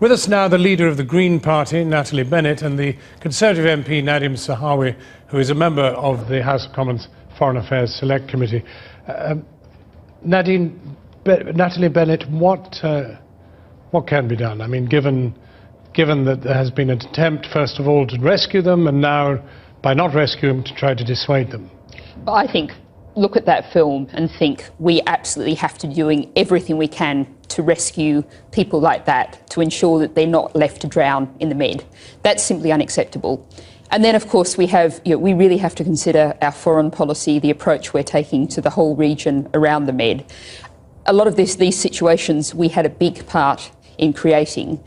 With us now, the leader of the Green Party, Natalie Bennett, and the Conservative MP, Nadhim Zahawi, who is a member of the House of Commons Foreign Affairs Select Committee. Natalie Bennett, what can be done? I mean, given that there has been an attempt, first of all, to rescue them, and now, by not rescuing them, to try to dissuade them. Well, I think, look at that film and think we absolutely have to be doing everything we can to rescue people like that, to ensure that they're not left to drown in the Med. That's simply unacceptable. And then, of course, we really have to consider our foreign policy, the approach we're taking to the whole region around the Med. A lot of these situations we had a big part in creating.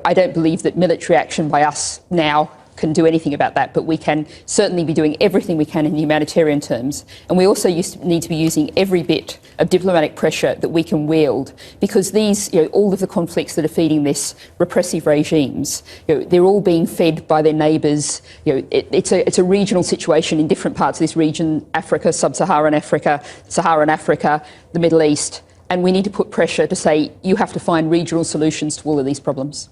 I don't believe that military action by us now can do anything about that, but we can certainly be doing everything we can in humanitarian terms. And we also need to be using every bit of diplomatic pressure that we can wield, because these, all of the conflicts that are feeding this repressive regimes, they're all being fed by their neighbours. It's a regional situation in different parts of this region: Africa, Sub-Saharan Africa, Saharan Africa, the Middle East. And we need to put pressure to say, you have to find regional solutions to all of these problems.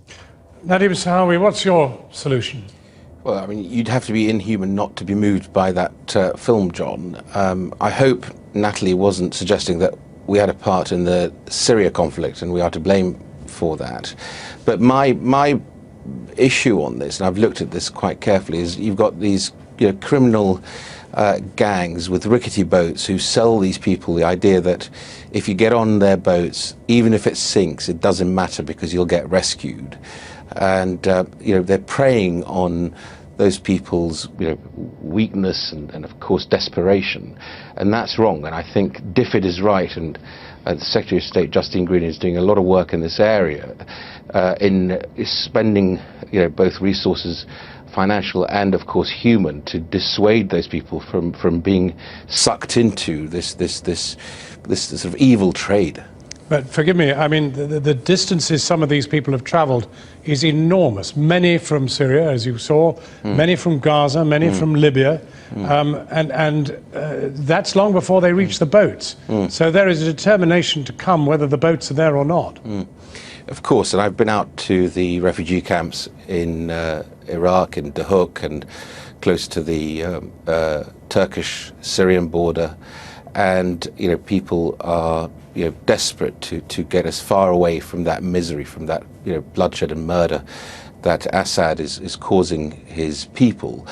Nadhim Zahawi, what's your solution? Well, I mean, you'd have to be inhuman not to be moved by that film, John. I hope Natalie wasn't suggesting that we had a part in the Syria conflict and we are to blame for that. But my issue on this, and I've looked at this quite carefully, is you've got these criminal gangs with rickety boats who sell these people the idea that if you get on their boats, even if it sinks, it doesn't matter because you'll get rescued. And they're preying on those people's weakness and of course desperation, and that's wrong. And I think DFID is right, and the Secretary of State Justine Green is doing a lot of work in this area, in spending both resources, financial and of course human, to dissuade those people from being sucked into this sort of evil trade. But forgive me, I mean, the distances some of these people have travelled is enormous. Many from Syria, as you saw, many from Gaza, many from Libya, and that's long before they reach the boats. So there is a determination to come whether the boats are there or not. Of course, and I've been out to the refugee camps in Iraq, in Duhok, and close to the Turkish-Syrian border, and people are desperate to get as far away from that misery, from that bloodshed and murder that Assad is causing his people.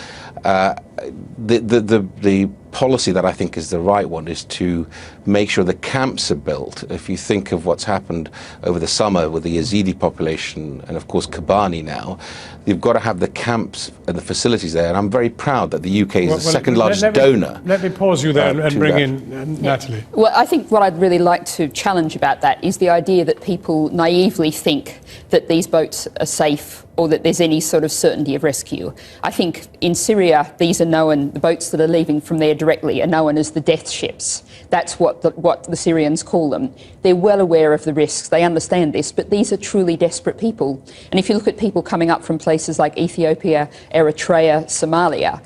The policy that I think is the right one is to make sure the camps are built. If you think of what's happened over the summer with the Yazidi population and of course Kobani now, you've got to have the camps and the facilities there. And I'm very proud that the UK is the second largest donor. Let me pause you there and bring in Natalie. Well, I think what I'd really like to challenge about that is the idea that people naively think that these boats are safe or that there's any sort of certainty of rescue. I think in Syria, these are known, the boats that are leaving from there directly are known as the death ships. That's what the Syrians call them. They're well aware of the risks, they understand this, but these are truly desperate people. And if you look at people coming up from places like Ethiopia, Eritrea, Somalia,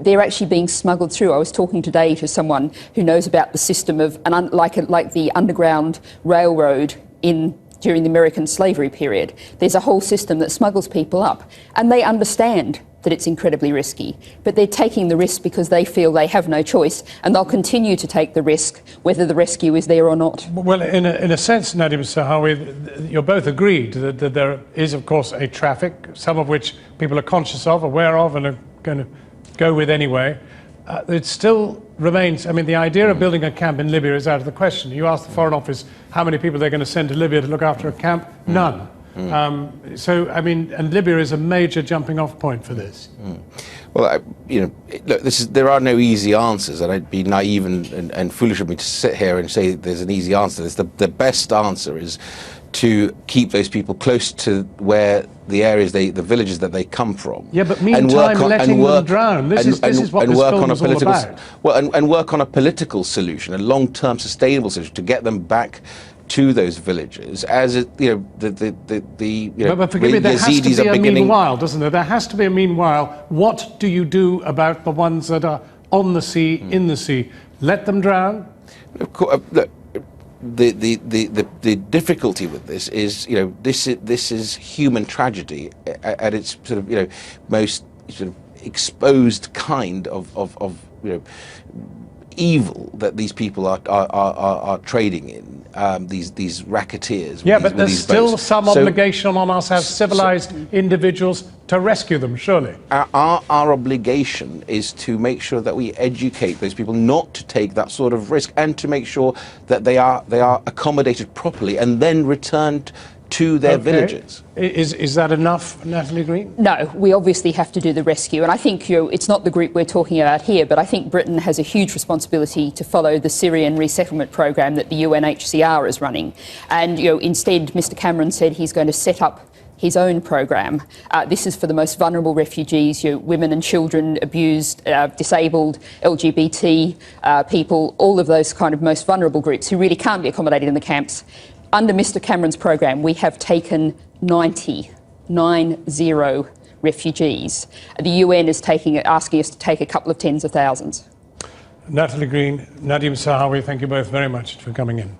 they're actually being smuggled through. I was talking today to someone who knows about the system of, like the Underground Railroad during the American slavery period. There's a whole system that smuggles people up, and they understand that it's incredibly risky, but they're taking the risk because they feel they have no choice, and they'll continue to take the risk whether the rescue is there or not. Well, in a sense, Nadhim Zahawi, you're both agreed that there is, of course, a traffic, some of which people are conscious of, aware of, and are going to go with anyway. It still remains, I mean, the idea of building a camp in Libya is out of the question. You ask the Foreign Office how many people they're going to send to Libya to look after a camp? None. So, I mean, and Libya is a major jumping-off point for this. Well, look, there are no easy answers, and I'd be naive and foolish of me to sit here and say there's an easy answer to this. The best answer is to keep those people close to where the areas, the villages that they come from. Yeah, but meantime, letting them drown. This is what this film is all about. Well, and work on a political solution, a long-term sustainable solution to get them back to those villages, as it, but forgive me, there has to be a meanwhile, doesn't there? There has to be a meanwhile. What do you do about the ones that are on the sea, in the sea? Let them drown? Of course, look, the difficulty with this is, this is human tragedy at its sort of, most sort of exposed kind of evil that these people are trading in. These racketeers. Yeah, with but there's these still boats. some obligation on us as civilized individuals to rescue them, surely. Our obligation is to make sure that we educate those people not to take that sort of risk, and to make sure that they are accommodated properly and then returned to their villages. Is that enough, Natalie Green? No, we obviously have to do the rescue, and I think it's not the group we're talking about here, but I think Britain has a huge responsibility to follow the Syrian resettlement program that the UNHCR is running. And instead, Mr Cameron said he's going to set up his own program. This is for the most vulnerable refugees, women and children, abused, disabled, LGBT people, all of those kind of most vulnerable groups who really can't be accommodated in the camps. Under Mr Cameron's program, we have taken 90 refugees. The UN is asking us to take a couple of tens of thousands. Natalie Green, Nadim Sahawi, thank you both very much for coming in.